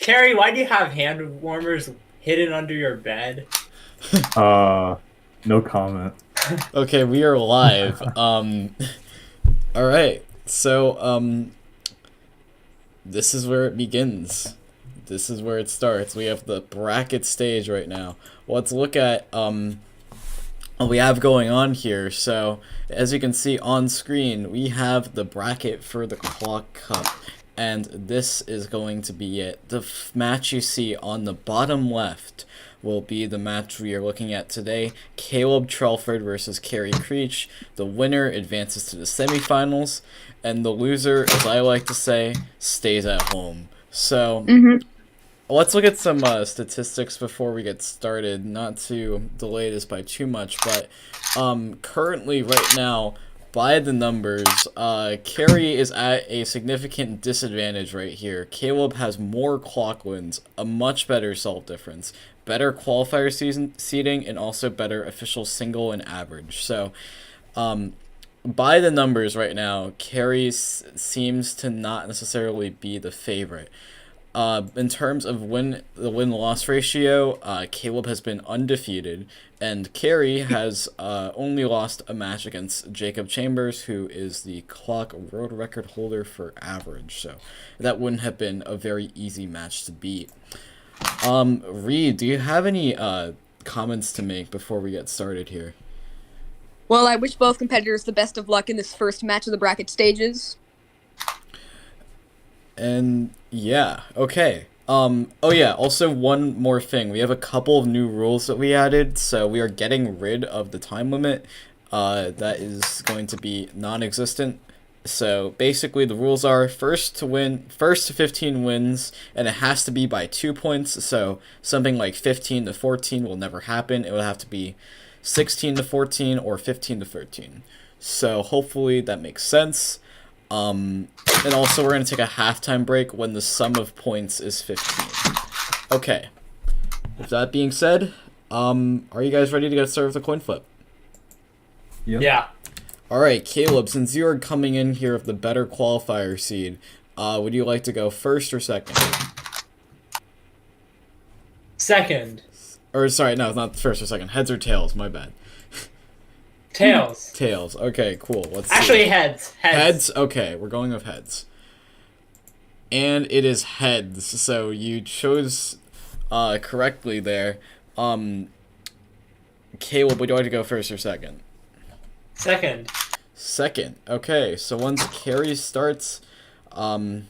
Kerry, why do you have hand warmers hidden under your bed? No comment. Okay, we are live. All right. This is where it begins. This is where it starts. We have the bracket stage right now. Let's look at what we have going on here. So, as you can see on screen, we have the bracket for the Clock Cup, and this is going to be it. The match you see on the bottom left will be the match we are looking at today. Caleb Trelford versus Kerry Creech. The winner advances to the semifinals, and the loser, as I like to say, stays at home. So, let's look at some statistics before we get started. Not to delay this by too much, but currently, right now, by the numbers, Kerry is at a significant disadvantage right here. Caleb has more clock wins, a much better salt difference, better qualifier seeding, and also better official single and average. So, by the numbers right now, Kerry seems to not necessarily be the favorite. In terms of the win-loss ratio, Caleb has been undefeated, and Kerry has only lost a match against Jacob Chambers, who is the clock world record holder for average. So that wouldn't have been a very easy match to beat. Reed, do you have any comments to make before we get started here? Well, I wish both competitors the best of luck in this first match of the bracket stages. And yeah, okay. Oh yeah, also one more thing. We have a couple of new rules that we added, so we are getting rid of the time limit. That is going to be non-existent. So basically the rules are first to 15 wins, and it has to be by 2 points. So something like 15 to 14 will never happen. It would have to be 16 to 14 or 15 to 13. So hopefully that makes sense. And also we're going to take a halftime break when the sum of points is 15. Okay. With that being said, are you guys ready to get started with the coin flip? Yep. Yeah. Alright, Caleb, since you are coming in here with the better qualifier seed, would you like to go first or second? Second. Or, sorry, no, not first or second. Heads or tails, my bad. Tails. Tails. Okay, cool. Let's see. Actually, heads. Heads? Okay, we're going with heads. And it is heads, so you chose correctly there. Caleb, would you like to go first or second? Second. Second. Okay, so once Kerry starts, that'll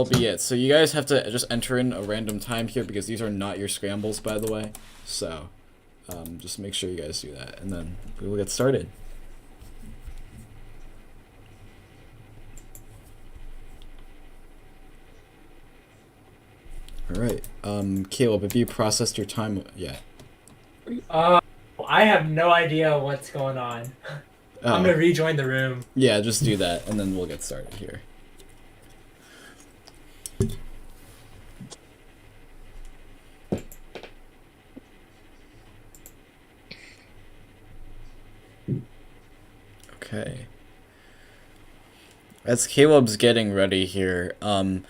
be it. So you guys have to just enter in a random time here because these are not your scrambles, by the way. So just make sure you guys do that, and then we will get started. All right, Caleb, have you processed your time yet? I have no idea what's going on. I'm gonna rejoin the room. Yeah, just do that, and then we'll get started here. Okay. As Caleb's getting ready here, I'm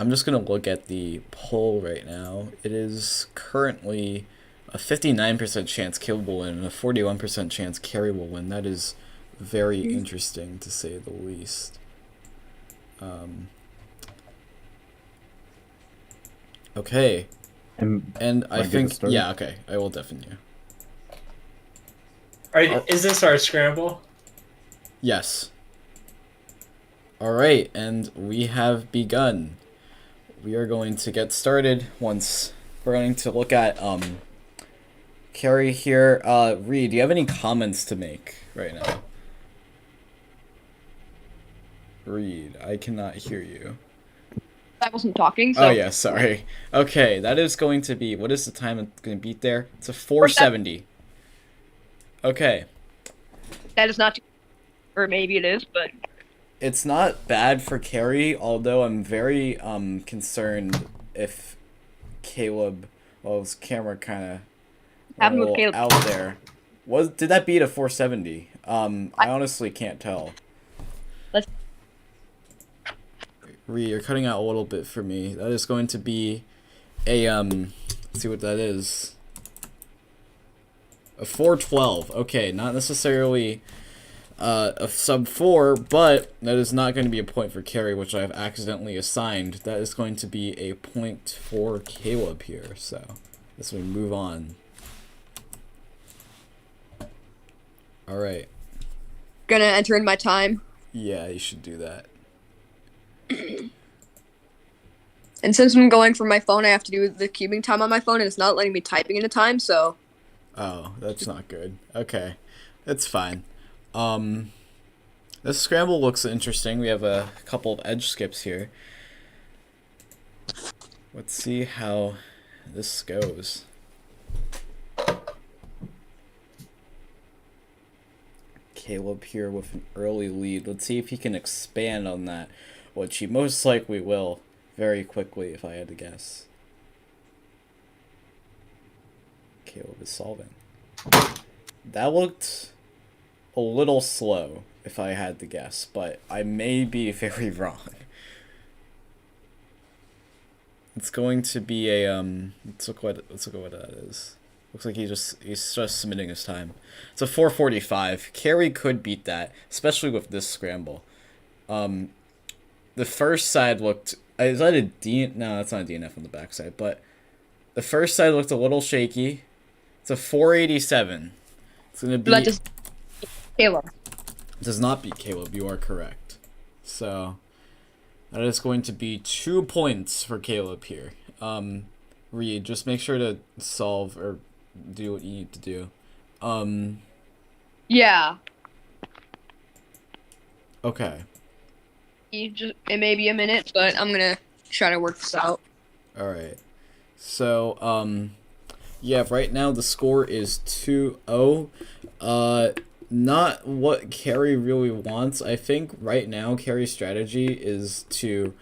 just gonna look at the poll right now. It is currently a 59% chance Caleb will win and a 41% chance Kerry will win. That is very interesting, to say the least. Okay. And I think, yeah, okay, I will deafen you. Is this our scramble? Yes. Alright, and we have begun. We are going to get started once we're going to look at Kerry here. Reed, do you have any comments to make right now? Reed, I cannot hear you. I wasn't talking, so... Oh yeah, sorry. Okay, that is going to be, what is the time it's going to beat there? It's a 470. Okay. That is not too... Or maybe it is, but... It's not bad for Kerry, although I'm very concerned if Caleb, well, his camera kind of out there. Did that beat a 470? I honestly can't tell. Let's... You're cutting out a little bit for me. That is going to be a, let's see what that is. A 412. Okay, not necessarily a sub 4, but that is not going to be a point for Kerry, which I've accidentally assigned. That is going to be a point for Caleb here, so as we move on. Alright. Gonna enter in my time. Yeah, you should do that. And since I'm going from my phone, I have to do the cubing time on my phone, and it's not letting me typing in a time, so... Oh, that's not good. Okay, it's fine. This scramble looks interesting. We have a couple of edge skips here. Let's see how this goes. Caleb here with an early lead. Let's see if he can expand on that, which he most likely will very quickly, if I had to guess. Caleb is solving. That looked a little slow, if I had to guess, but I may be very wrong. It's going to be a let's look at what that is. Looks like he's just submitting his time. It's a 4:45. Kerry could beat that, especially with this scramble. The first side looked, is that a D? No, that's not a DNF on the backside, but the first side looked a little shaky. It's a 487. It's gonna be. That just Caleb. Does not beat Caleb. You are correct. So that is going to be 2 points for Caleb here. Reed, just make sure to solve or do what you need to do. Yeah. Okay. It may be a minute, but I'm gonna try to work this out. All right. So, yeah, right now the score is 2-0. Not what Kerry really wants. I think right now Kerry's strategy is to...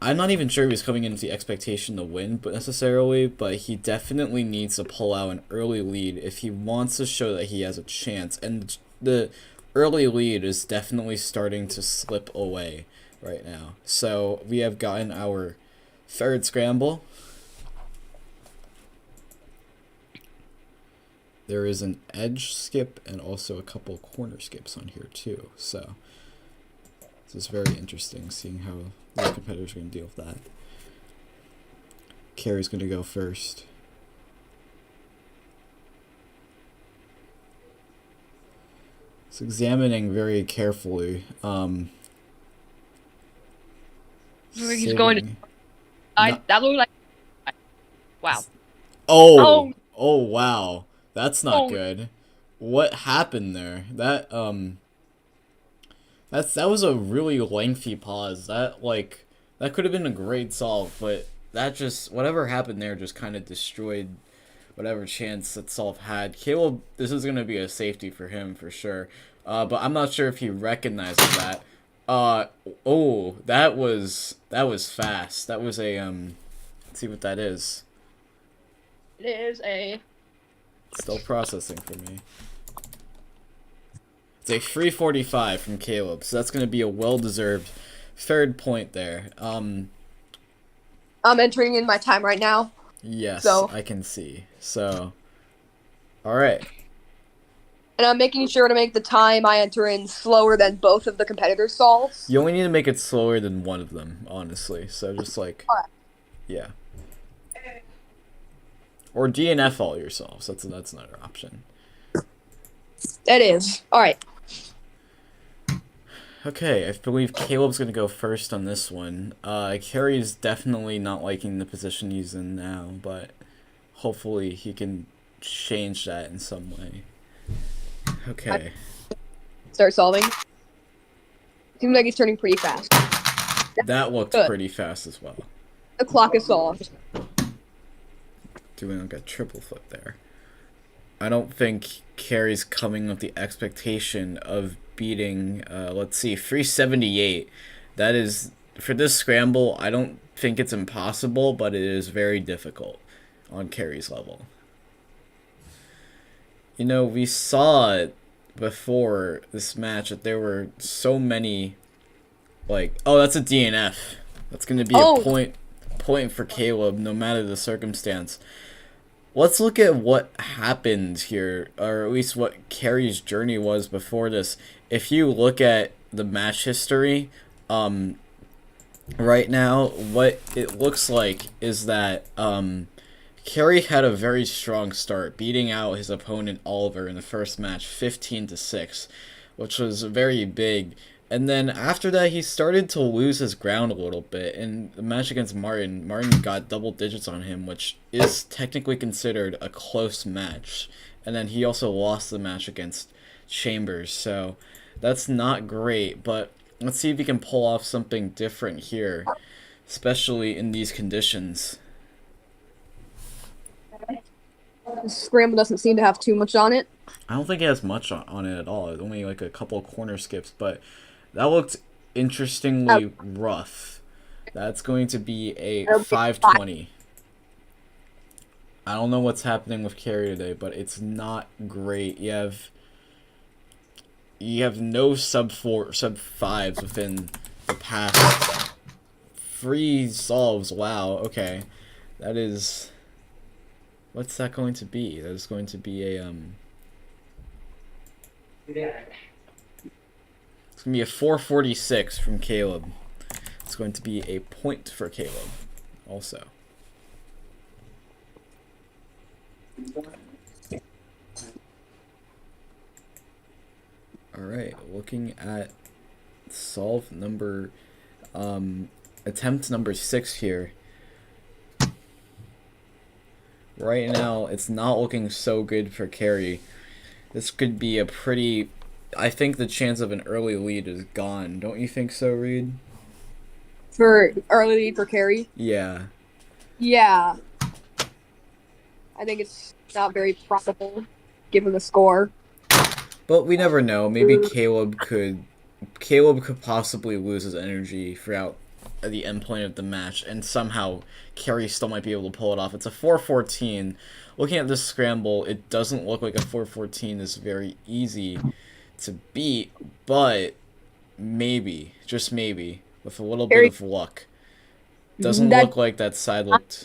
I'm not even sure if he's coming in with the expectation to win, but he definitely needs to pull out an early lead if he wants to show that he has a chance. And the early lead is definitely starting to slip away right now. So we have gotten our third scramble. There is an edge skip and also a couple corner skips on here too. So this is very interesting, seeing how these competitors are going to deal with that. Kerry's going to go first. It's examining very carefully. He's going to. That looked like. Wow. Oh wow. That's not Oh. good. What happened there? That was a really lengthy pause. That could have been a great solve, but that just, whatever happened there just kind of destroyed whatever chance that solve had. Caleb, this is gonna be a safety for him for sure. But I'm not sure if he recognizes that. Oh, that was fast. That was a let's see what that is. It is a. Still processing for me. It's a 3:45 from Caleb, so that's going to be a well-deserved third point there. I'm entering in my time right now. Yes, So. I can see. So, all right. And I'm making sure to make the time I enter in slower than both of the competitors' solves. You only need to make it slower than one of them, honestly. So just Alright. yeah. Or DNF all your solves. That's another option. It is. Alright. Okay, I believe Caleb's going to go first on this one. Kerry's definitely not liking the position he's in now, but hopefully he can change that in some way. Okay. Start solving. Seems like he's turning pretty fast. That looked Good. pretty fast as well. The clock is solved. Doing like a triple flip there. I don't think Kerry's coming with the expectation of beating, let's see, 378. That is, for this scramble, I don't think it's impossible, but it is very difficult on Kerry's level. You know, we saw it before this match that there were so many Like, oh, that's a DNF. That's going to be Oh. a point for Caleb, no matter the circumstance. Let's look at what happened here, or at least what Kerry's journey was before this. If you look at the match history, right now, what it looks like is that Kerry had a very strong start, beating out his opponent Oliver in the first match 15-6, which was very big. And then after that, he started to lose his ground a little bit. In the match against Martin got double digits on him, which is technically considered a close match. And then he also lost the match against Chambers, so that's not great. But let's see if he can pull off something different here, especially in these conditions. The scramble doesn't seem to have too much on it. I don't think it has much on it at all. It's only like a couple of corner skips, but that looked interestingly rough. That's going to be a 520. I don't know what's happening with Kerry today, but it's not great. You have no sub 5s within the past 3 solves. Wow, okay. That is... What's that going to be? That is going to be a, It's going to be a 446 from Caleb. It's going to be a point for Caleb, also. Alright, looking at solve number, attempt number 6 here. Right now, it's not looking so good for Kerry. This could be a pretty... I think the chance of an early lead is gone. Don't you think so, Reed? For early lead for Kerry? Yeah. Yeah. I think it's not very probable, given the score. But we never know. Maybe Caleb could possibly lose his energy throughout the end point of the match, and somehow Kerry still might be able to pull it off. It's a 414. Looking at this scramble, it doesn't look like a 414 is very easy to beat, but maybe, just maybe, with a little bit of luck. Doesn't look like that side looked...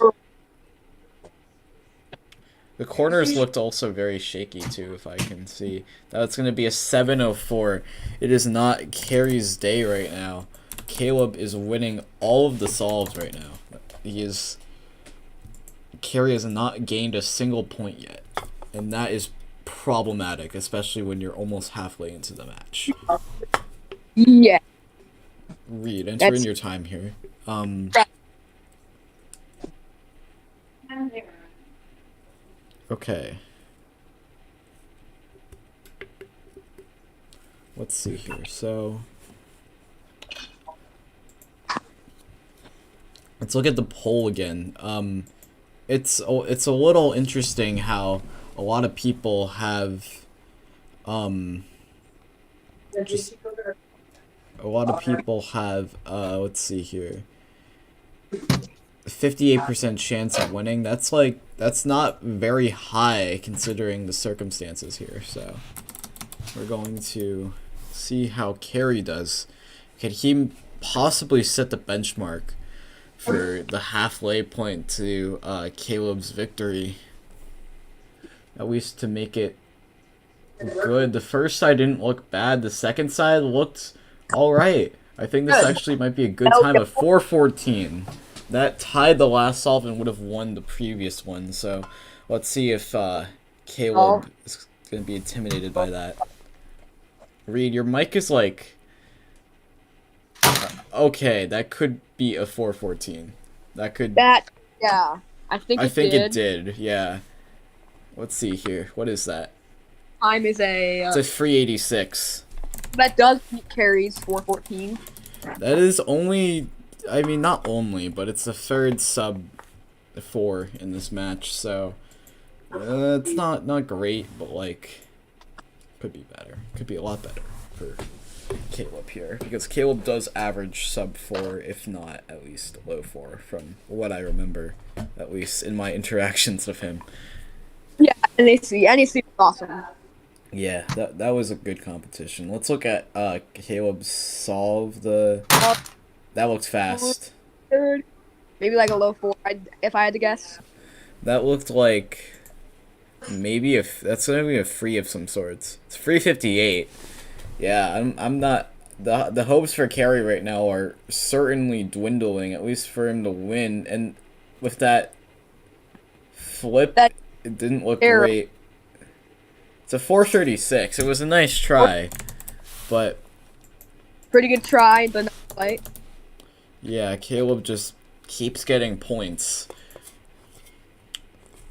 The corners looked also very shaky, too, if I can see. That's going to be a 704. It is not Kerry's day right now. Caleb is winning all of the solves right now. Kerry has not gained a single point yet. And that is problematic, especially when you're almost halfway into the match. Yeah. Reed, enter in your time here. Okay. Let's see here. So... let's look at the poll again. It's a little interesting how a lot of people have let's see here, 58% chance of winning. That's not very high considering the circumstances here. So we're going to see how Kerry does. Could he possibly set the benchmark for the halfway point to Caleb's victory? At least to make it good. The first side didn't look bad. The second side looked alright. I think this actually might be a good time of 414. That tied the last solve and would have won the previous one. So let's see if Caleb is going to be intimidated by that. Reed, your mic is like... okay, that could be a 414. Yeah. I think it did, yeah. Let's see here. What is that? Time is a... it's a 386. That does beat Kerry's 414. That is only... I mean, not only, but it's the third sub 4 in this match, so... it's not great, but, like... could be better. Could be a lot better for Caleb here, because Caleb does average sub 4, if not at least low 4, from what I remember, at least in my interactions with him. Yeah, NAC was awesome. Yeah, that was a good competition. Let's look at Caleb solve the. That looked fast. Third, maybe like a low 4, if I had to guess. That looked like maybe that's gonna be a free of some sorts. It's free 58. Yeah, I'm not. The hopes for Kerry right now are certainly dwindling, at least for him to win. And with that flip, That it didn't look error. great. It's a 436. It was a nice try, but Pretty good try, but not quite. yeah, Caleb just keeps getting points.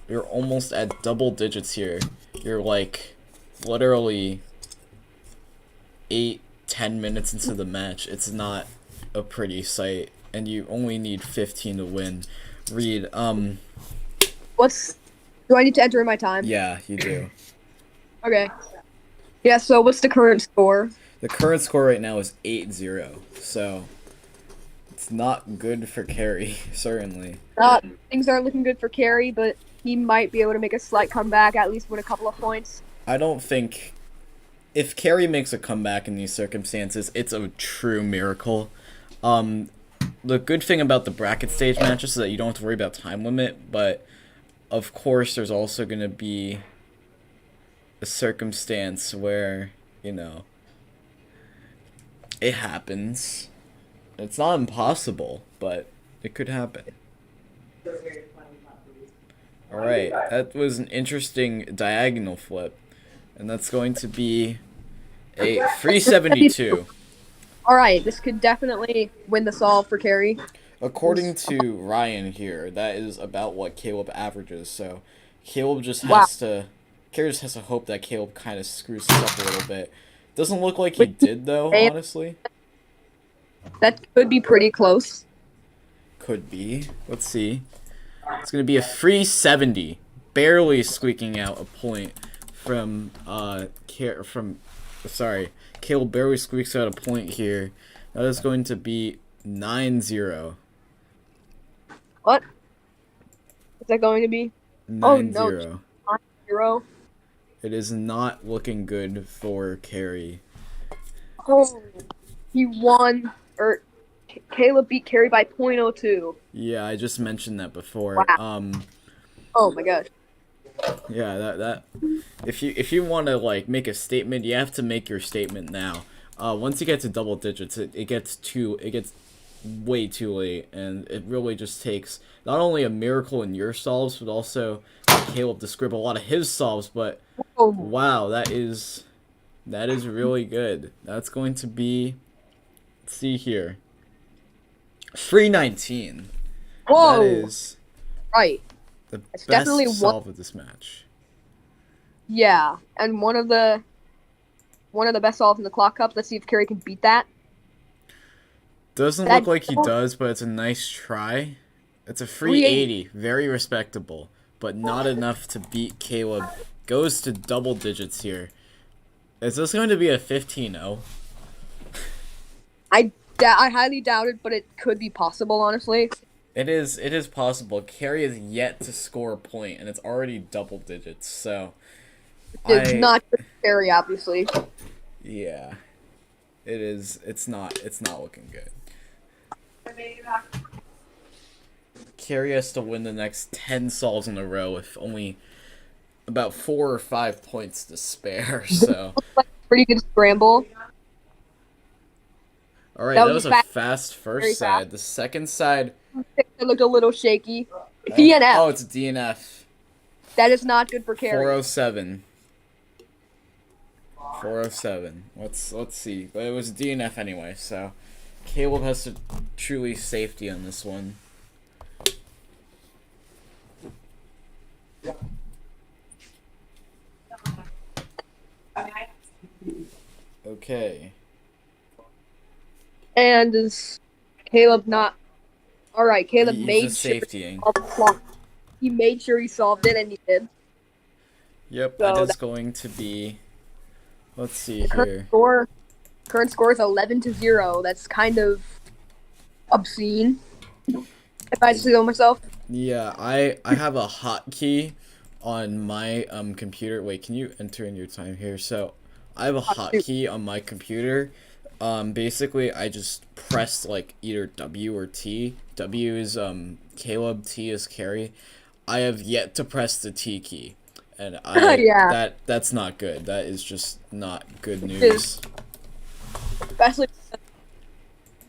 You're almost at double digits here. You're like literally 8-10 minutes into the match. It's not a pretty sight, and you only need 15 to win. Reed, Do I need to enter in my time? yeah, you do. Okay. Yeah, so what's the current score? The current score right now is 8-0, so it's not good for Kerry, certainly. Things aren't looking good for Kerry, but he might be able to make a slight comeback, at least win a couple of points. I don't think if Kerry makes a comeback in these circumstances, it's a true miracle. The good thing about the bracket stage matches is that you don't have to worry about time limit, but of course there's also going to be a circumstance where, it happens. It's not impossible, but it could happen. Alright, that was an interesting diagonal flip. And that's going to be a 372. Alright, this could definitely win the solve for Kerry. According to Ryan here, that is about what Caleb averages, so Caleb just has to... Kerry just has to hope that Caleb kind of screws this up a little bit. Doesn't look like he did, though, honestly. That could be pretty close. Could be. Let's see. It's going to be a 370. Barely squeaking out a point from, Caleb barely squeaks out a point here. That is going to be 9-0. What? Is that going to be? 9-0. Oh, no. 9-0. It is not looking good for Kerry. Oh, he won, or Caleb beat Kerry by .02. Yeah, I just mentioned that before. Wow. Oh my gosh. Yeah, that if you want to like make a statement, you have to make your statement now. Once you get to double digits, it gets way too late, and it really just takes not only a miracle in your solves, but also Caleb to scribble a lot of his solves. But wow, that is really good. That's going to be, let's see here, 319. Whoa! That is right. The It's best definitely solve of this match. Yeah, and one of the best solves in the Clock Cup. Let's see if Kerry can beat that. Doesn't look like he does, but it's a nice try. It's a 380, very respectable, but not enough to beat Caleb. Goes to double digits here. Is this going to be a 15-0? I highly doubt it, but it could be possible, honestly. It is possible. Kerry has yet to score a point, and it's already double digits, so... It's not good for Kerry, obviously. Yeah. It is. It's not looking good. Kerry has to win the next 10 solves in a row with only about 4 or 5 points to spare, so... Pretty good scramble. Alright, that was a fast first side. Fast. The second side... It looked a little shaky. DNF. Oh, it's DNF. That is not good for Kerry. 407. 407. Let's see. But it was DNF anyway, so... Caleb has to truly safety on this one. Okay. And is Caleb not... Alright, Caleb He's made just safetying. He made sure he solved it, and he did. Yep, So that is going to be... Let's see Current here. score is 11-0. That's kind of obscene, if I say so myself. Yeah, I have a hotkey on my computer. Wait, can you enter in your time here? So I have a hotkey on my computer. Basically I just pressed like either W or T. W is Caleb, T is Kerry. I have yet to press the T key. And that's not good. That is just not good news. Especially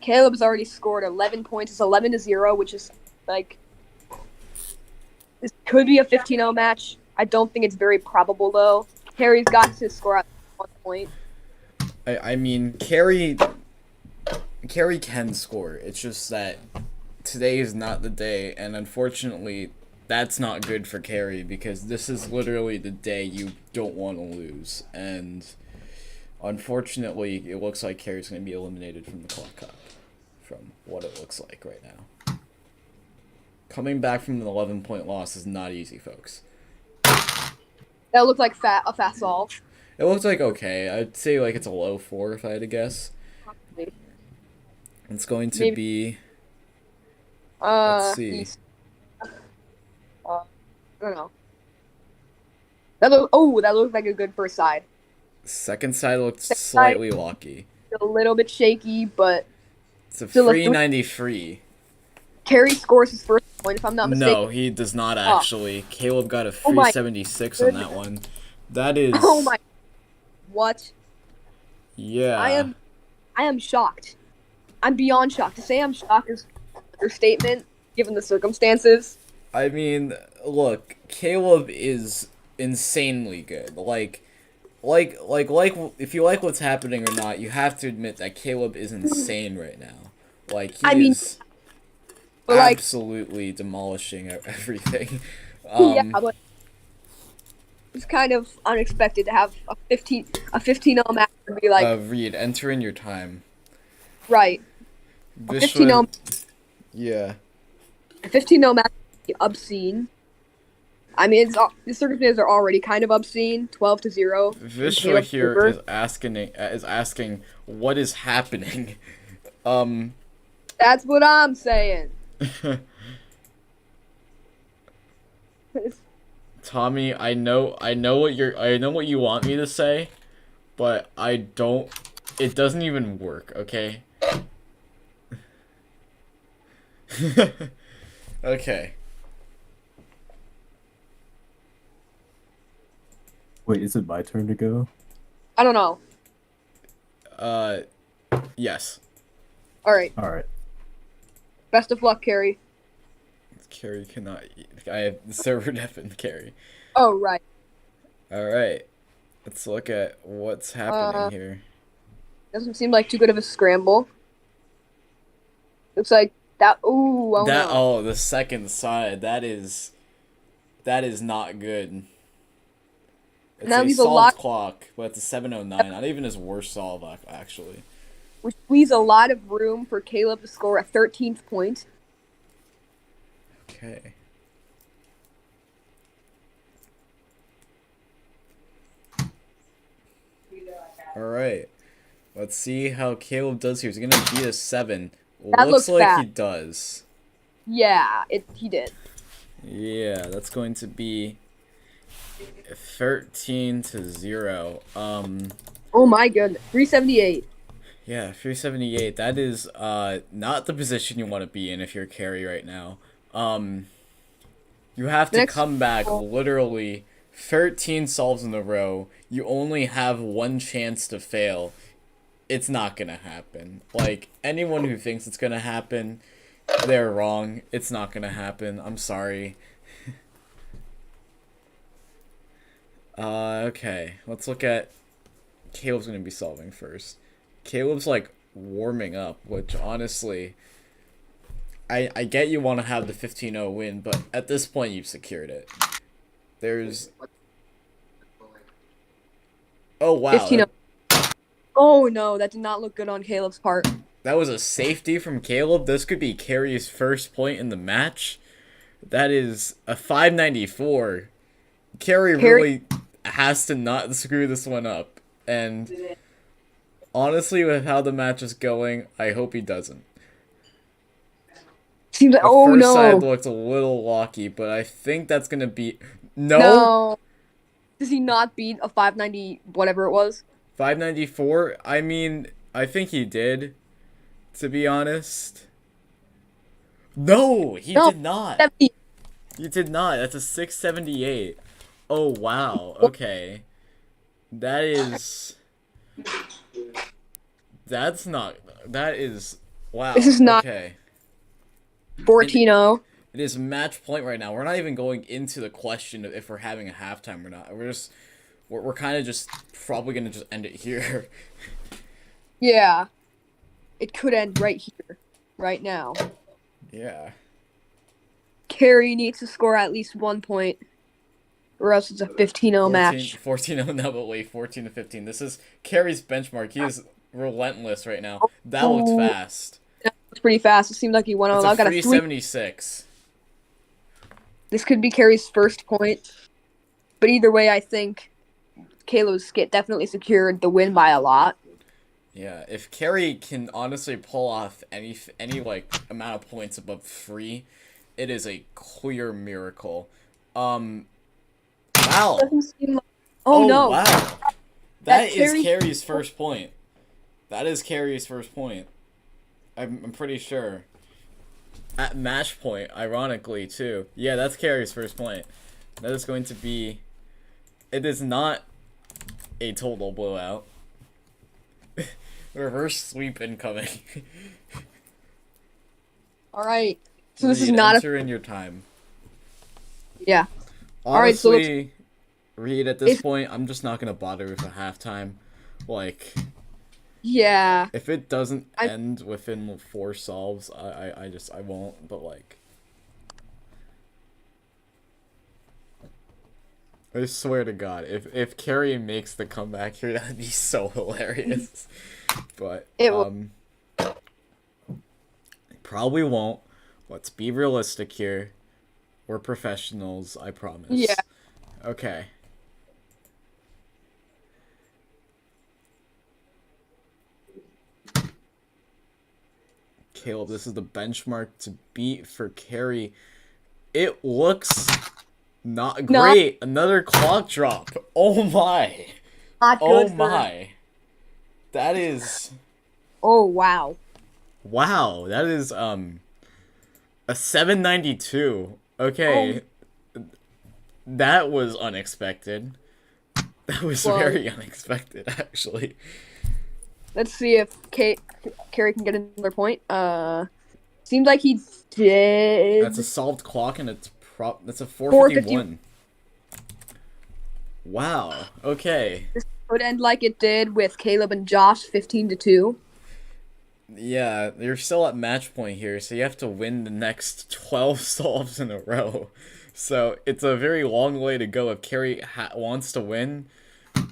Caleb's already scored 11 points. It's 11-0, which is like this could be a 15-0 match. I don't think it's very probable though. Kerry's got to score at 1 point. I mean, Kerry can score. It's just that today is not the day, and unfortunately, that's not good for Kerry because this is literally the day you don't want to lose. And unfortunately, it looks like Kerry's going to be eliminated from the Clock Cup, from what it looks like right now. Coming back from an 11-point loss is not easy, folks. That looked like a fast solve. It looks like okay. I'd say like it's a low 4 if I had to guess. Probably. It's going to be. Let's see. I don't know. That looked like a good first side. Second side looked slightly locky. A little bit shaky, but it's a 393. Kerry scores his first point, if I'm not mistaken. No, he does not actually. Caleb got a 376 on that one. That is. Oh my. What? Yeah. I am shocked. I'm beyond shocked. To say I'm shocked is an understatement, given the circumstances. I mean, look, Caleb is insanely good. Like, if you like what's happening or not, you have to admit that Caleb is insane right now. Like, he is absolutely demolishing everything. Yeah, but it's kind of unexpected to have a 15-0 match and be like. Reed, enter in your time. Right. 15-0. Yeah. A 15-0 match is obscene. I mean, the circumstances are already kind of obscene. 12-0. Vishwa here is asking what is happening. That's what I'm saying. Tommy, I know what you want me to say, but I don't. It doesn't even work. Okay. Okay. Wait, is it my turn to go? I don't know. Yes. All right. Best of luck, Kerry. Kerry cannot. I have the server deafened Kerry. Oh, right. All right. Let's look at what's happening here. Doesn't seem like too good of a scramble. Looks like that. Ooh, no. The second side. That is not good. It's now a he's solved clock, but it's a 709. Not even his worst solve, actually. Which leaves a lot of room for Caleb to score a 13th point. Okay. Alright. Let's see how Caleb does here. Is he going to beat a 7? That looks like bad. He does. Yeah, he did. Yeah, that's going to be 13-0. Oh my goodness. 378. Yeah, 378. That is not the position you want to be in if you're Kerry right now. You have to come back literally 13 solves in a row. You only have one chance to fail. It's not gonna happen. Like, anyone who thinks it's gonna happen, they're wrong. It's not gonna happen. I'm sorry. Okay. Let's look at Caleb's gonna be solving first. Caleb's like warming up, which honestly, I get you want to have the 15-0 win, but at this point you've secured it. There's. Oh wow. 15-0. Oh no, that did not look good on Caleb's part. That was a safety from Caleb. This could be Kerry's first point in the match. That is a 594. Kerry really has to not screw this one up. And honestly, with how the match is going, I hope he doesn't. Seems like, the first side looked a little locky, but I think that's going to be... No? No. Does he not beat a 590 whatever it was? 594? I mean, I think he did, to be honest. No, he No. did not. 70. He did not. That's a 678. Oh, wow. Okay. That is... That's not... That is... Wow. This is not Okay. 14-0. It is match point right now. We're not even going into the question of if we're having a halftime or not. We're kind of just probably going to just end it here. Yeah. It could end right here. Right now. Yeah. Kerry needs to score at least 1 point. Or else it's a 15-0 match. 14-0 now, but wait, 14-15. This is Kerry's benchmark. He is relentless right now. That looks fast. It's pretty fast. It seemed like he went all It's out. a Got a 3. 376. This could be Kerry's first point. But either way, I think Caleb's skit definitely secured the win by a lot. Yeah, if Kerry can honestly pull off any like amount of points above 3, it is a clear miracle. Wow. Doesn't seem like... Oh, no. Wow. That's Is Kerry's first point. That is Kerry's first point. I'm pretty sure. At match point, ironically, too. Yeah, that's Kerry's first point. That is going to be... It is not a total blowout. Reverse sweep incoming. Alright. So this is Reed, not enter in your time. Yeah. Honestly, Alright, so Reed, at this point, I'm just not going to bother with a halftime. Like... Yeah. If it doesn't end within 4 solves, I won't, but like... I swear to God, if Kerry makes the comeback here, that'd be so hilarious. But, It will. probably won't. Let's be realistic here. We're professionals, I promise. Yeah. Okay. Caleb, this is the benchmark to beat for Kerry. It looks not great. Another clock drop. Oh my. Not Oh good my. That is... Oh, wow. Wow, that is, a 792. Okay. That was unexpected. That was very unexpected, actually. Let's see if Kerry can get another point. Seems like he did. That's a solved clock, and it's that's a 451. Wow. Okay. This could end like it did with Caleb and Josh, 15-2. Yeah, you're still at match point here, so you have to win the next 12 solves in a row. So it's a very long way to go if Kerry wants to win,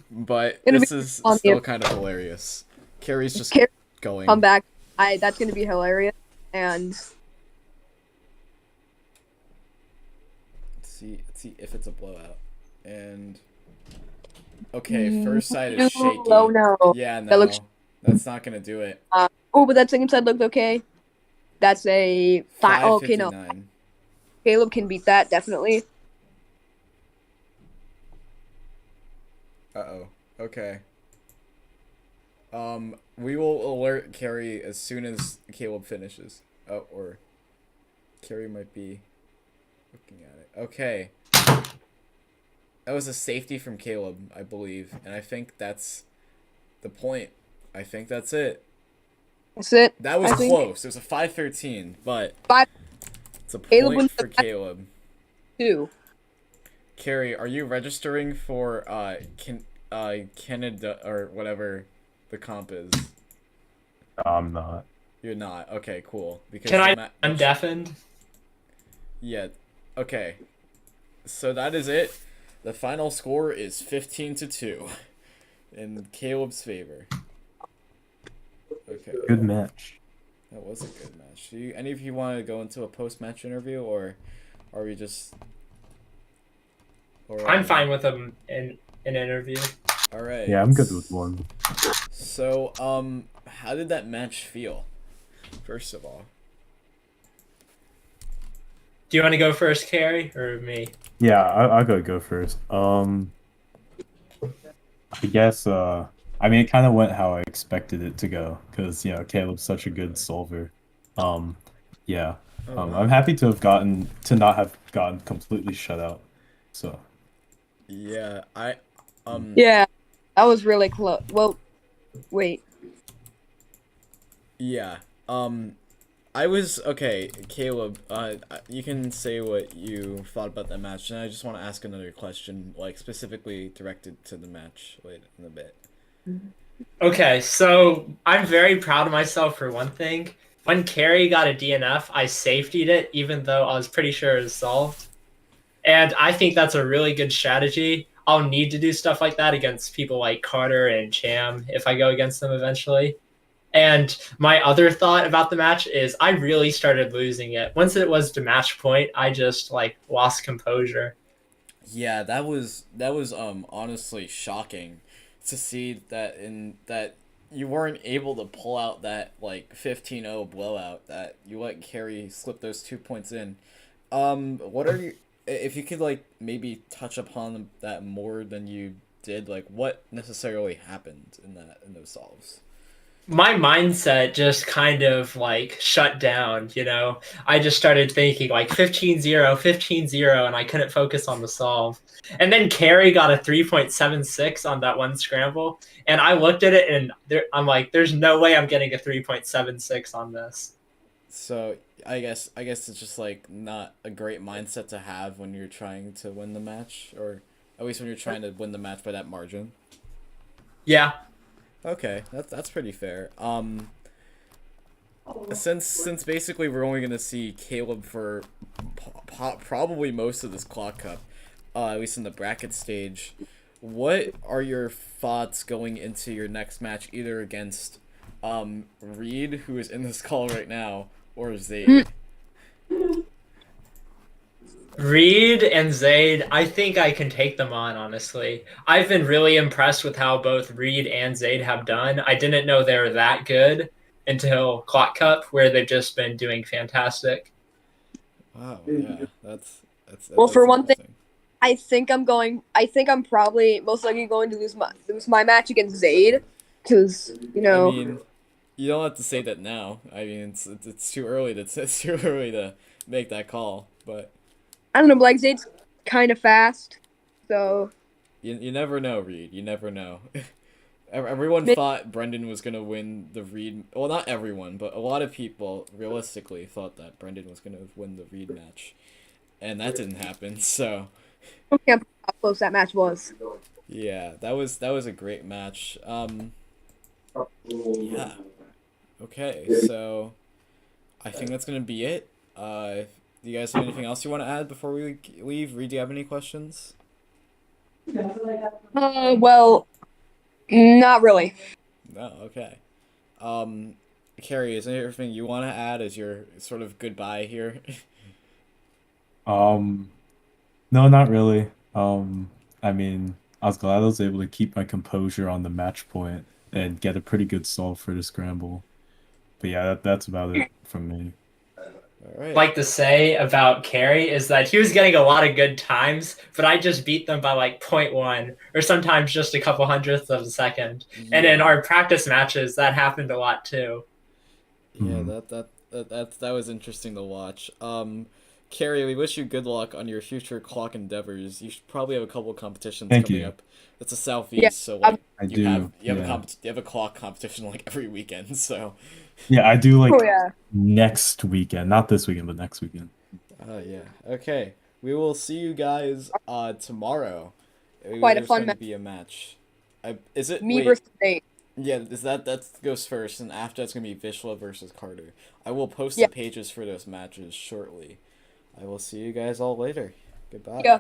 but this is still kind of hilarious. Kerry's just going. Come back. That's gonna be hilarious. And let's see if it's a blowout. And okay, first side is shaky. Oh no. Yeah, no, that's not gonna do it. Oh, but that second side looked okay. That's a 5. Oh, okay, no. Caleb can beat that definitely. Uh-oh. Okay. We will alert Kerry as soon as Caleb finishes. Oh, or Kerry might be looking at it. Okay. That was a safety from Caleb, I believe, and I think that's the point. I think that's it. That's it. That was close. It was a 5-13, but it's a point for Caleb. 2. Kerry, are you registering for Canada or whatever the comp is? I'm not. You're not. Okay, cool. Because can I undeafened? Yeah. Okay. So that is it. The final score is 15-2 in Caleb's favor. Okay. Good match. That was a good match. Do any of you want to go into a post-match interview, or are we just... I'm fine with an interview. All right. Yeah, I'm good with one. So, how did that match feel? First of all. Do you want to go first, Kerry, or me? Yeah, I'll go first. I guess I mean it kind of went how I expected it to go because Caleb's such a good solver. Um, yeah. Oh wow. I'm happy to have gotten to not have gotten completely shut out. So Yeah, I Yeah, that was really close. Well, wait. yeah. I was okay, Caleb. You can say what you thought about that match, and I just want to ask another question, like specifically directed to the match, wait in a bit. Okay, so I'm very proud of myself for one thing. When Kerry got a DNF, I safetied it, even though I was pretty sure it was solved. And I think that's a really good strategy. I'll need to do stuff like that against people like Carter and Cham if I go against them eventually. And my other thought about the match is I really started losing it. Once it was to match point, I just like lost composure. Yeah, that was honestly shocking to see that in that you weren't able to pull out that like 15-0 blowout that you let Kerry slip those 2 points in. What are you if you could like maybe touch upon that more than you did, like what necessarily happened in those solves? My mindset just kind of like shut down, I just started thinking like 15-0, 15-0, and I couldn't focus on the solve. And then Carey got a 3.76 on that one scramble, and I looked at it and I'm like, there's no way I'm getting a 3.76 on this. So I guess it's just like not a great mindset to have when you're trying to win the match, or at least when you're trying to win the match by that margin. Yeah. Okay, that's pretty fair. Since basically we're only gonna see Caleb for probably most of this clock cup, at least in the bracket stage, what are your thoughts going into your next match, either against Reed, who is in this call right now, or Zaid? Reed and Zaid, I think I can take them on, honestly. I've been really impressed with how both Reed and Zaid have done. I didn't know they were that good until Clock Cup, where they've just been doing fantastic. Wow, yeah, Well, that's for one thing, interesting. I think I'm probably most likely going to lose my match against Zaid, because I mean, you don't have to say that now. I mean, it's too early to it's too early to make that call, but I don't know, but like Zaid's kind of fast, so you never know, Reed. You never know. Everyone thought Brendan was gonna win the Reed. Well, not everyone, but a lot of people realistically thought that Brendan was gonna win the Reed match, and that didn't happen. So I can't believe how close that match was. yeah, that was a great match. Yeah. Okay, so I think that's gonna be it. Do you guys have anything else you want to add before we leave? Reed, do you have any questions? Well, not really. No. Okay. Carrie, is there anything you want to add as your sort of goodbye here? um, no, not really. I mean, I was glad I was able to keep my composure on the match point and get a pretty good solve for the scramble. But yeah, that's about it from me. All right. Like to say about Carey is that he was getting a lot of good times, but I just beat them by like point 0.1 or sometimes just a couple hundredths of a second. And in Yeah. our practice matches, that happened a lot too. Yeah. Mhm. That was interesting to watch. Carrie, we wish you good luck on your future clock endeavors. You should probably have a couple of competitions Thank coming you. up. It's a Yeah, southeast, so like I do. Yeah. you have a clock competition like every weekend. So, Yeah, I do like oh yeah, next weekend. Not this weekend, but next weekend. oh yeah. Okay. We will see you guys tomorrow. quite a There's fun going to match. be a match. Is it Me wait? versus Zaid. Yeah, is that goes first, and after that's gonna be Vishla versus Carter. I will post Yeah. the pages for those matches shortly. I will see you guys all later. Goodbye. Yeah.